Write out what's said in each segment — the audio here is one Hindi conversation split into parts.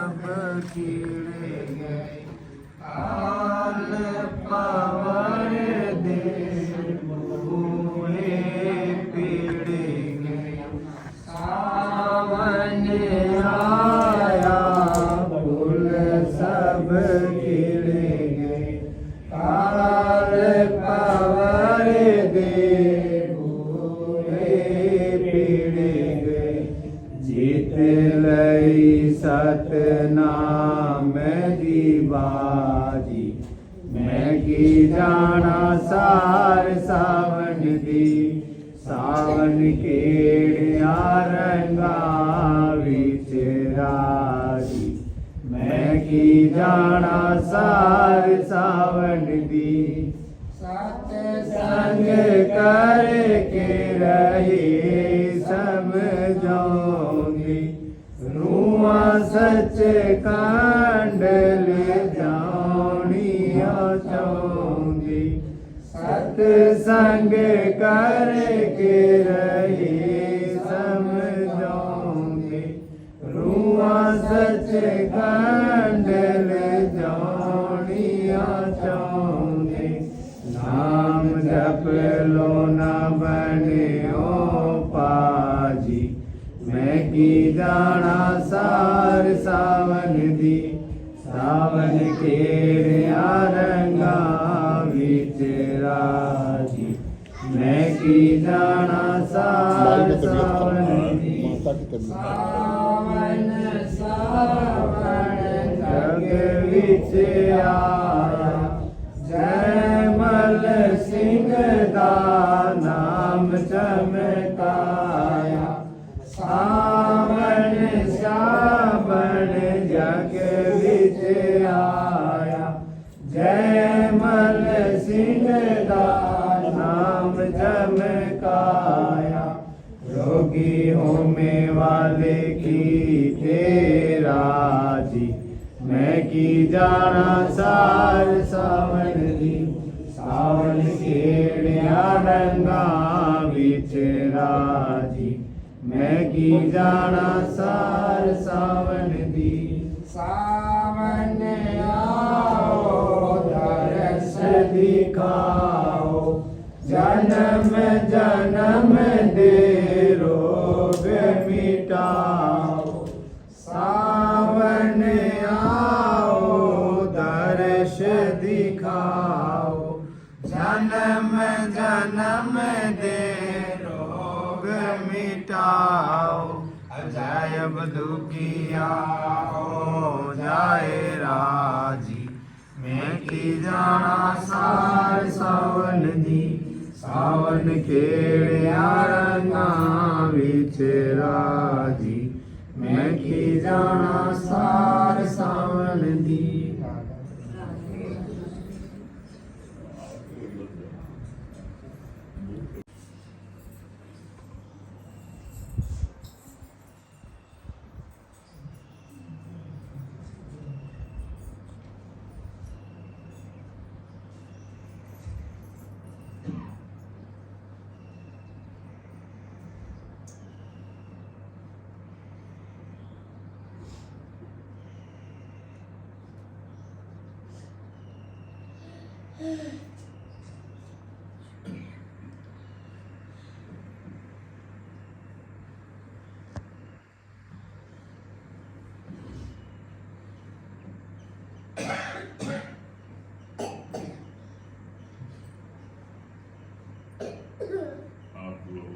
सब कीड़े गए, काल पावर दे बूढ़े पीड़े गए। सावन आया फूल सब खिले गए, काल पावर दे बूढ़े पीड़े गए। जीत लई सतनाम दी बाजी, मैं की जाना सार सावन दी। सावन केड़िया रंगा विच राजी, मैं की जाना सार सावन दी। सत्संग करके रही समझाऊंगी, रूआ सच कांडल जानिया चाहूंगी। सत्संग करके रही समझाऊंगी, रूआ सच कांडल जानिया चाहूंगी। नाम जप लो न बने ओ पाजी, मैं की जाना सार सावन दी। सावन केड़िया रंगा विच राजी, मैं की जाना सार सावन दी। सावन सावन जग विच आया, जयमल सिंह दा नाम चमकाया। सावन सावन जग विच आया, जयमल सिंह दा नाम चमकाया। रोगी होने वाले की राजी, मैं की जाना सार सावन दी। सावन केड़िया रंगा विच राजी, मैं की जाना सार सावन दी। सावन आओ दरस दिखाओ, जन्म जन्म दे रोग मिटाओ। सावन आओ दर्श दिखाओ, जन्म जन्म दे रोग मिटाओ। अजायब दुखिया हो जाए राजी, मैं की जाना सार सावन दी। सावन केड़िया रंगा विच राजी, मैं की जाना सार सावन दी। आप लोग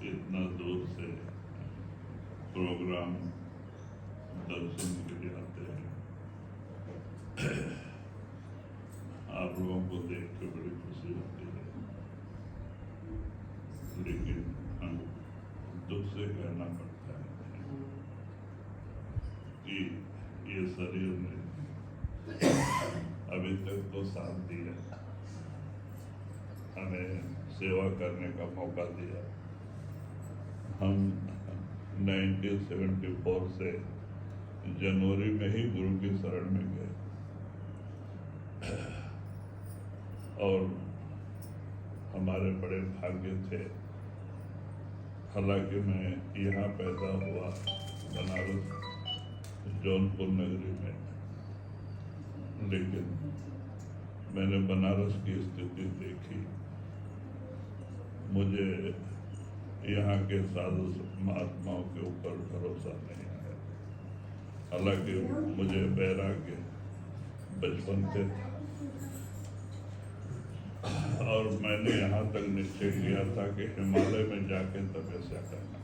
इतना दूर से प्रोग्राम दर्शन के लिए आते हैं, आप लोगों को देख के बड़ी खुशी होती है। लेकिन हम दुख से कहना पड़ता है कि ये शरीर ने अभी तक तो साथ दिया, हमें सेवा करने का मौका दिया। हम 1974 से जनवरी में ही गुरु की शरण में गए और हमारे बड़े भाग्य थे। हालांकि मैं यहाँ पैदा हुआ बनारस जौनपुर नगरी में, लेकिन मैंने बनारस की स्थिति देखी। मुझे यहाँ के साधु महात्माओं के ऊपर भरोसा नहीं आया। हालांकि मुझे वैराग्य बचपन से था और मैंने यहाँ तक निश्चय किया था कि हिमालय में जाके तपस्या करना,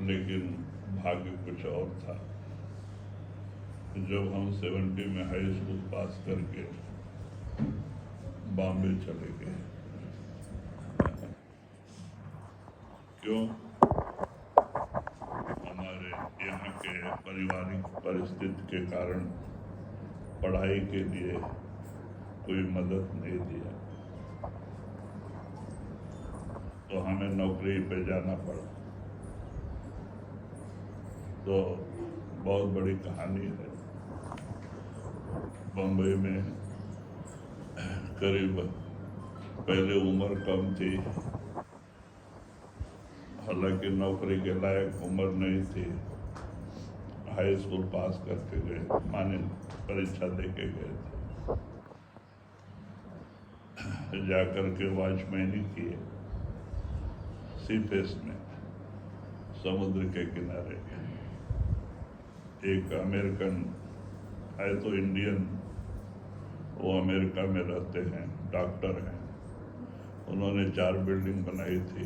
लेकिन भाग्य कुछ और था। जब हम 70 में हाई स्कूल पास करके बॉम्बे चले गए, क्यों? हमारे यहाँ के पारिवारिक परिस्थिति के कारण पढ़ाई के लिए कोई मदद नहीं दिया, तो हमें नौकरी पे जाना पड़ा। तो बहुत बड़ी कहानी है। बम्बई में करीब, पहले उम्र कम थी, हालांकि नौकरी के लायक उम्र नहीं थी। हाई स्कूल पास करके गए, माने परीक्षा दे के गए थे। जाकर के वॉचमैनी किए सीफेस में, समुद्र के किनारे। एक अमेरिकन है तो इंडियन, वो अमेरिका में रहते हैं, डॉक्टर हैं। उन्होंने 4 बिल्डिंग बनाई थी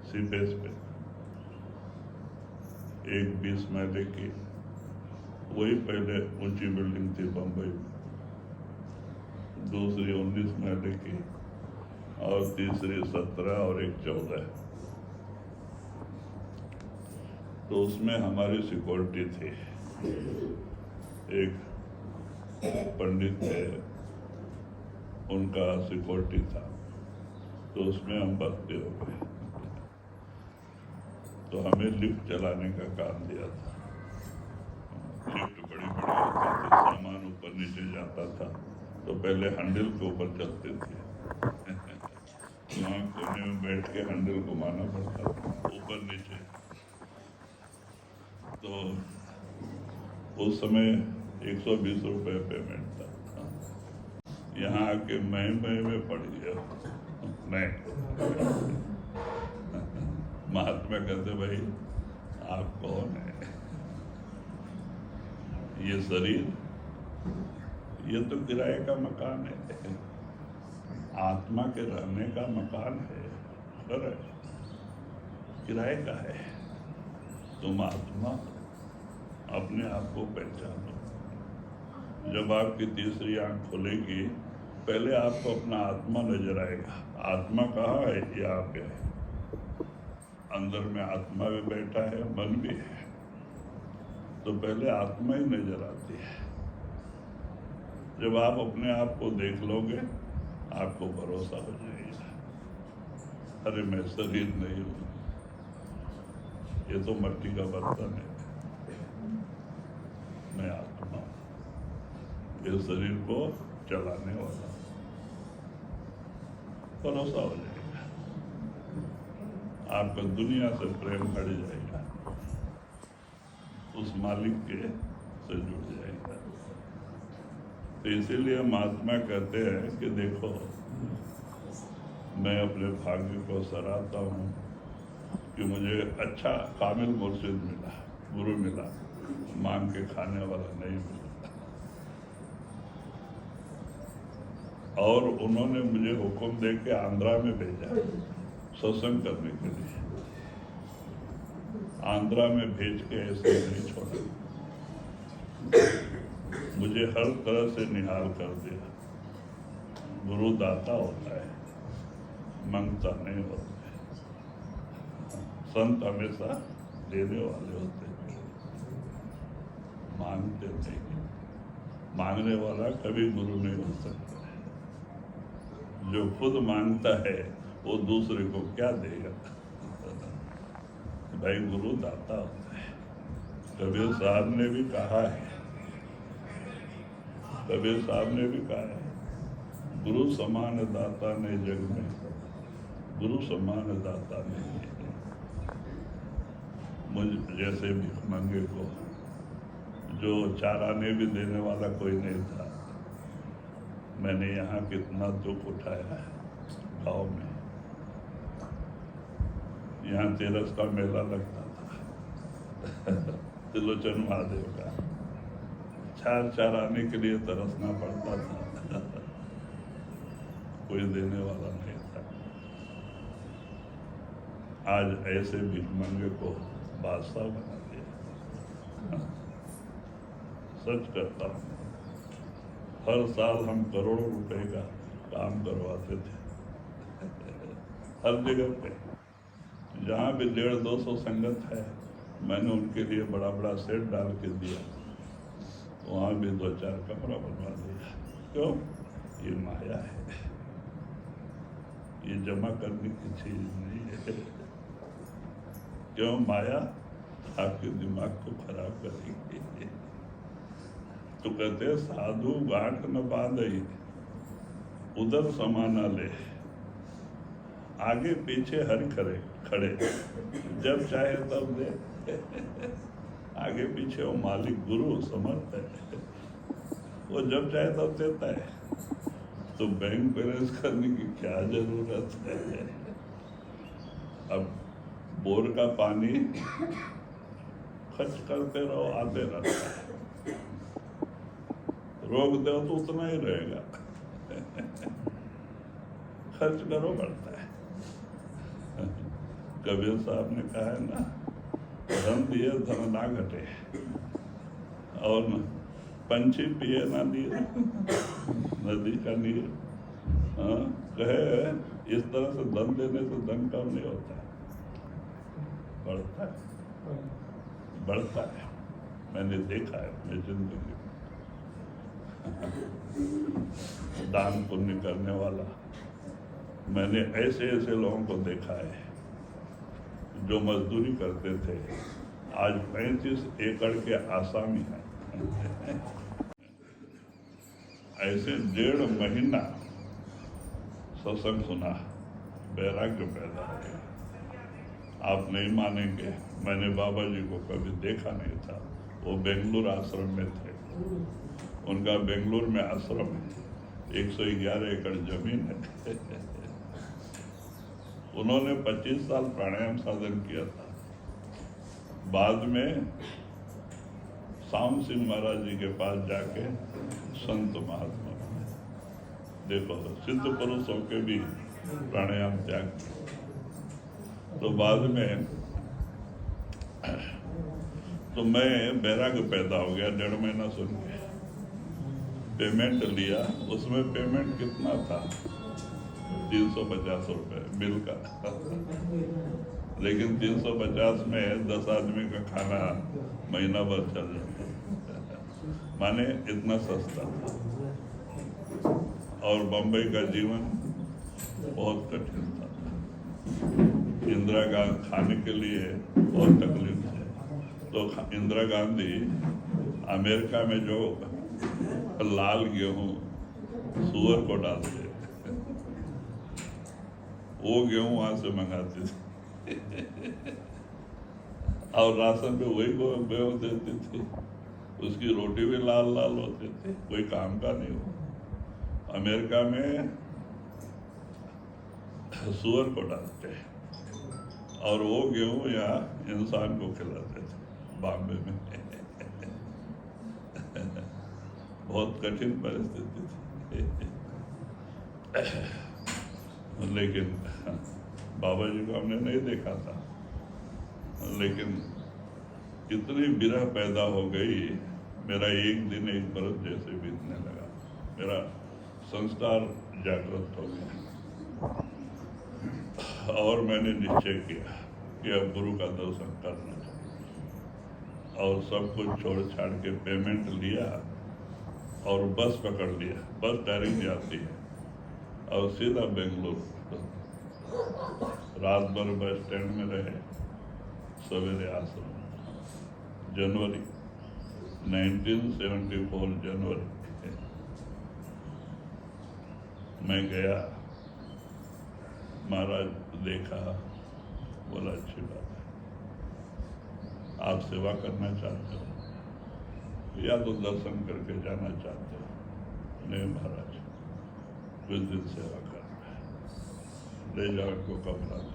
सीफेस पे। एक 20 महले की, वही पहले ऊंची बिल्डिंग थी बम्बई में। दूसरी 19 महले की और तीसरी 17 और एक 14। तो उसमें हमारी सिक्योरिटी थी। एक पंडित थे, उनका सिक्योरिटी था, तो उसमें हम भर्ती हो गए। तो हमें लिफ्ट चलाने का काम दिया था। लिफ्ट बड़ी बड़ी होती थी, सामान ऊपर नीचे जाता था, तो पहले हैंडल के ऊपर चलते थे। वहाँ कोने में बैठ के हैंडल घुमाना पड़ता था ऊपर नीचे। तो उस समय 120 रुपये पेमेंट था। यहाँ आके मैं में पड़ गया। मैं महात्मा कहते, भाई आप कौन है? ये शरीर, ये तो किराए का मकान है, आत्मा के रहने का मकान है। खैर किराए का है। तुम आत्मा अपने आप को पहचानो। जब आपकी तीसरी आंख खुलेगी, पहले आपको अपना आत्मा नजर आएगा। आत्मा कहाँ है? ये आप है। अंदर में आत्मा भी बैठा है, मन भी है, तो पहले आत्मा ही नजर आती है। जब आप अपने आप को देख लोगे, आपको भरोसा हो जाएगा, अरे मैं शरीर नहीं हूं, ये तो मिट्टी का बर्तन है, मैं आत्मा हूं, इस शरीर को चलाने वाला। भरोसा हो जाएगा, आपका दुनिया से प्रेम हट जाएगा, उस मालिक के से जुड़ जाएगा। तो इसीलिए महात्मा कहते हैं कि देखो, मैं अपने भाग्य को सराहता हूँ कि मुझे अच्छा कामिल मुर्शिद मिला, गुरु मिला, मांग के खाने वाला नहीं मिला। और उन्होंने मुझे हुक्म दे के आंध्रा में भेजा सत्संग करने के लिए। आंध्रा में भेज के ऐसे नहीं छोड़ा, मुझे हर तरह से निहाल कर दिया। गुरु दाता होता है, मांगता नहीं होता है। संत हमेशा देने वाले होते हैं, मांगते नहीं। मांगने वाला कभी गुरु नहीं हो सकता। जो खुद मांगता है वो दूसरे को क्या देगा? भाई गुरु दाता होता है। कबीर साहब ने भी कहा है, कबीर साहब ने भी कहा है, गुरु समान दाता ने जग में, गुरु समान दाता नहीं है। मुझ जैसे भिखमंगे को, जो 4 आने भी देने वाला कोई नहीं था। मैंने यहाँ कितना दुख उठाया है गाँव में। यहाँ तेरस का मेला लगता था त्रिलोचन महादेव का, 4 आने के लिए तरसना पड़ता था कोई देने वाला नहीं था। आज ऐसे भिखमंगे को बादशाह बना दिया। सच करता हूँ, हर साल हम करोड़ों रुपए का काम करवाते थे हर जगह पे। जहाँ भी 150-200 संगत है, मैंने उनके लिए बड़ा बड़ा सेट डाल के दिया। वहाँ भी 2-4 कमरा बनवा दिया। क्यों? ये माया है, ये जमा करने की चीज नहीं है। क्यों? माया आपके दिमाग को खराब करेगी। तो कहते साधु गांठ न बांधई, उधर समाना ले, आगे पीछे हर खड़े, जब चाहे तब दे। आगे पीछे वो मालिक गुरु समर्थ है, वो जब चाहे तब देता है। तो बैंक बैलेंस करने की क्या जरूरत है? अब बोर का पानी खर्च करते रहो, आते रहता है। रोक दो तो उतना ही रहेगा खर्च करो, बढ़ता है। कबीर साहब ने कहा है ना, धन दिए धन ना घटे, और न पंछी पिए ना नीर, नदी का नीर। कहे इस तरह से धन देने से धन कम नहीं होता है, बढ़ता है, बढ़ता है। मैंने देखा है अपनी जिंदगी में। दान पुण्य करने वाला मैंने ऐसे ऐसे लोगों को देखा है जो मजदूरी करते थे, आज 35 एकड़ के आसामी हैं। ऐसे 1.5 महीना सत्संग सुना, वैराग्य पैदा हो गया। आप नहीं मानेंगे, मैंने बाबा जी को कभी देखा नहीं था। वो बेंगलुरु आश्रम में थे, उनका बेंगलुरु में आश्रम है, 111 एकड़ जमीन है। उन्होंने 25 साल प्राणायाम साधन किया था। बाद में श्याम सिंह महाराज जी के पास जाके संत महात्मा बने। देखो, सिद्ध पुरुषों के भी प्राणायाम त्याग किया। तो बाद में तो मैं वैराग्य पैदा हो गया। 1.5 महीना सुन के पेमेंट लिया। उसमें पेमेंट कितना था? 350 रुपये मिल का। लेकिन 350 में 10 आदमी का खाना महीना भर चल जाता, माने इतना सस्ता था। और बम्बई का जीवन बहुत कठिन था। इंदिरा गांधी खाने के लिए बहुत तकलीफ है। तो इंदिरा गांधी अमेरिका में जो लाल गेहूं सुअर को डालते, वो गेहूं वहां से मंगाते थे और राशन पे वही गेहूं देते थे। उसकी रोटी भी लाल लाल होते थे, कोई काम का नहीं हो। अमेरिका में सुअर को डालते और वो गेहूं यहाँ इंसान को खिलाते थे बॉम्बे में। बहुत कठिन परिस्थिति थी। लेकिन बाबा जी को हमने नहीं देखा था, लेकिन इतनी विरह पैदा हो गई, मेरा एक दिन एक बरस जैसे बीतने लगा। मेरा संस्कार जागृत हो गया और मैंने निश्चय किया कि अब गुरु का दर्शन करना चाहिए। और सब कुछ छोड़ छाड़ के पेमेंट लिया और बस पकड़ लिया। बस डायरेक्ट जाती है और सीधा बेंगलुरु। रात भर बस स्टैंड में रहे, सवेरे आश्रम। जनवरी 1974 जनवरी मैं गया। महाराज देखा, बोला अच्छी बात है। आप सेवा करना चाहते हो या तो दर्शन करके जाना चाहते हो? नहीं महाराज, कुछ दिन सेवा करना है, ले जाओ इनको कमरा दो।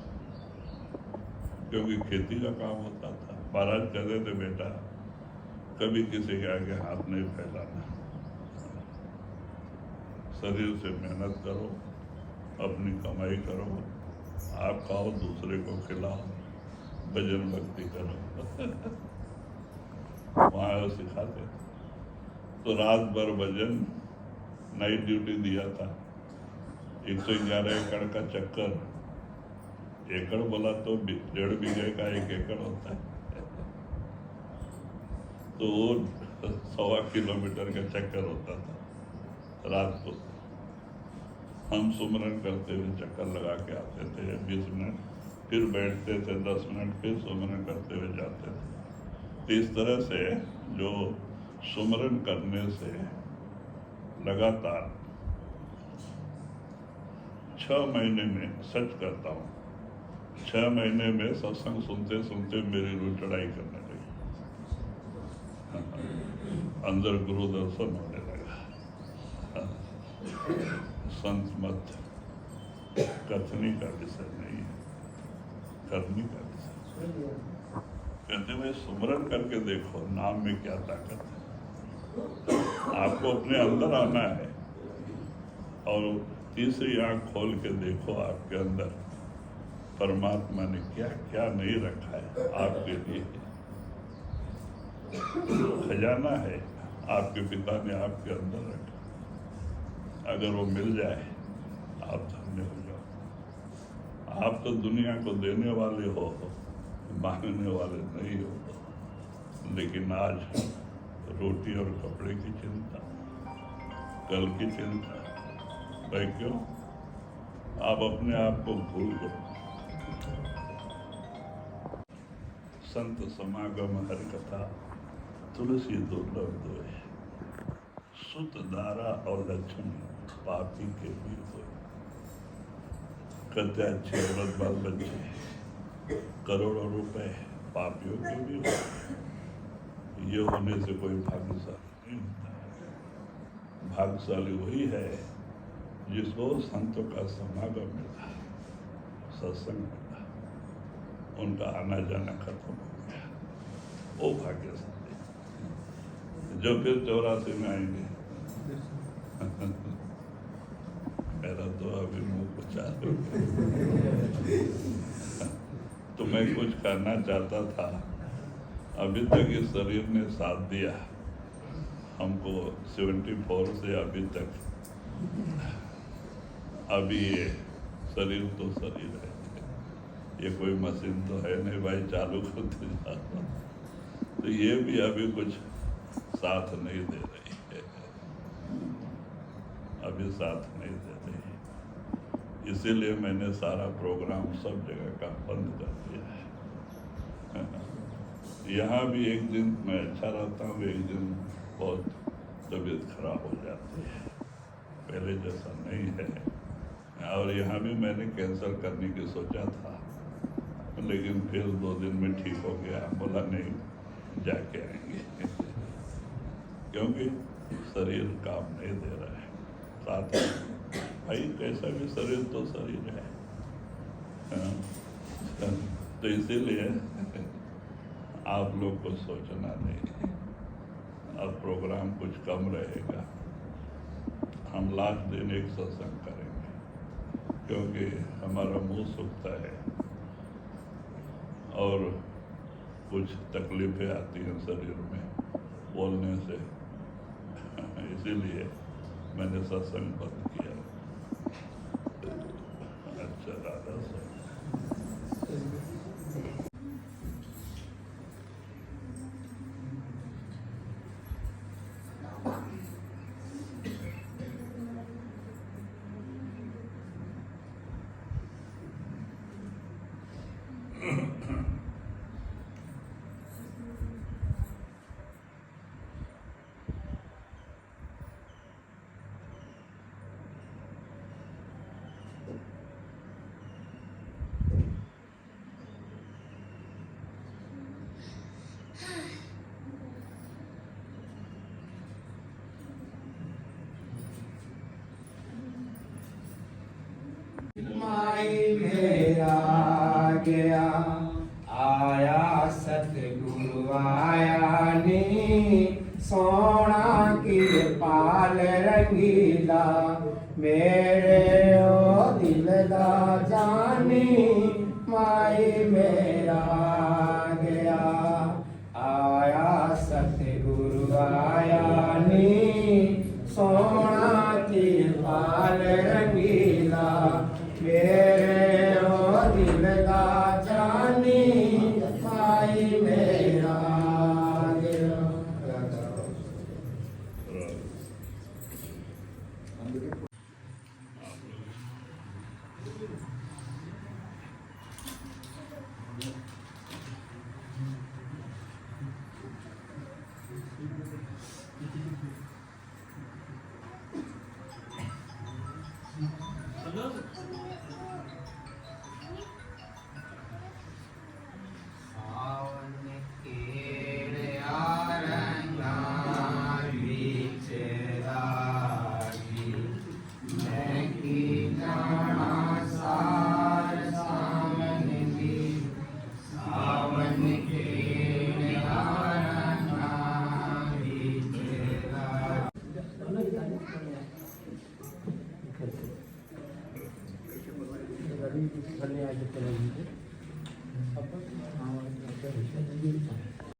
क्योंकि खेती का काम होता था। महाराज कहते थे बेटा कभी किसी के आगे हाथ नहीं फैलाना, शरीर से मेहनत करो, अपनी कमाई करो, आप खाओ, दूसरे को खिलाओ, भजन भक्ति करो। वहाँ सिखाते थे। तो रात भर भजन, नाइट ड्यूटी दिया था। 111 एकड़ का चक्कर, एकड़ बोला तो 1.5 बीघे का 1 एकड़ होता है, तो वो 1.25 किलोमीटर का चक्कर होता था रात को। हम सुमरन करते हुए चक्कर लगा के आते थे 20 मिनट, फिर बैठते थे 10 मिनट, फिर सुमरन करते हुए जाते थे। तो इस तरह से जो सुमरन करने से लगातार 6 महीने में, सच करता हूँ, 6 महीने में सत्संग सुनते सुनते मेरी रूह चढ़ाई करने लगी। अंदर गुरु दर्शन होने लगा। संत मत कथनी का विषय नहीं है, करनी का विषय। कहते हुए सुमरन करके देखो, नाम में क्या ताकत है। आपको अपने अंदर आना है और तीसरी आंख खोल के देखो आपके अंदर परमात्मा ने क्या क्या नहीं रखा है आपके लिए। खजाना है आपके पिता ने आपके अंदर रखा। अगर वो मिल जाए आप धन्य हो जाओ। आप तो दुनिया को देने वाले हो, मांगने वाले नहीं हो। लेकिन आज रोटी और कपड़े की चिंता, कल की चिंता, भाई क्यों? आप अपने आप को भूल गए। संत समागम हर कथा तुलसी दुर्लभ दोए, सुत दारा और लक्ष्मण पापी के भी होए। कहते अच्छे औरत बाल बच्चे, करोड़ों रुपए पापियों के भी होए। ये होने से कोई भाग्यशाली नहीं होता। भाग्यशाली वही है जिसको संतों का समागम मिला, सत्संग मिला, उनका आना जाना खत्म हो गया, वो भाग्यशाली। जो फिर 84 में आएंगे। मेरा तो अभी मुंह कुचा। तो मैं कुछ करना चाहता था, अभी तक इस शरीर ने साथ दिया हमको 74 से अभी तक। अभी ये शरीर तो शरीर है, ये कोई मशीन तो है नहीं भाई चालू करते जाओ। तो ये भी अभी कुछ साथ नहीं दे रही है, अभी साथ नहीं दे रही। इसीलिए मैंने सारा प्रोग्राम सब जगह का बंद कर दिया है। यहाँ भी एक दिन मैं अच्छा रहता हूँ, एक दिन बहुत तबीयत खराब हो जाती है, पहले जैसा नहीं है। और यहाँ भी मैंने कैंसिल करने की सोचा था, लेकिन फिर 2 दिन में ठीक हो गया। बोला नहीं, जाके आएंगे। क्योंकि शरीर काम नहीं दे रहा है। साथ में भाई कैसा भी शरीर तो शरीर है। तो इसीलिए आप लोग को सोचना नहीं। अब प्रोग्राम कुछ कम रहेगा, हम लास्ट दिन एक सत्संग करेंगे, क्योंकि हमारा मुंह सूखता है और कुछ तकलीफें आती हैं शरीर में बोलने से। इसीलिए मैंने सत्संग बंद किया। अच्छा दादा साहब, गया आया सतगुरु आया नी सोना की पाल रंगीला मेरे ओ दिल दा जानी माई मेरा गया आया सतगुरु आया नी सोना की पाल रंगीला मेरे ओ दिल दा जानी माई मेरा गया सावन केरे आरंगा बीच रागी मैं की जाना सार सावन की सावन केरे आरंगा बीच रागी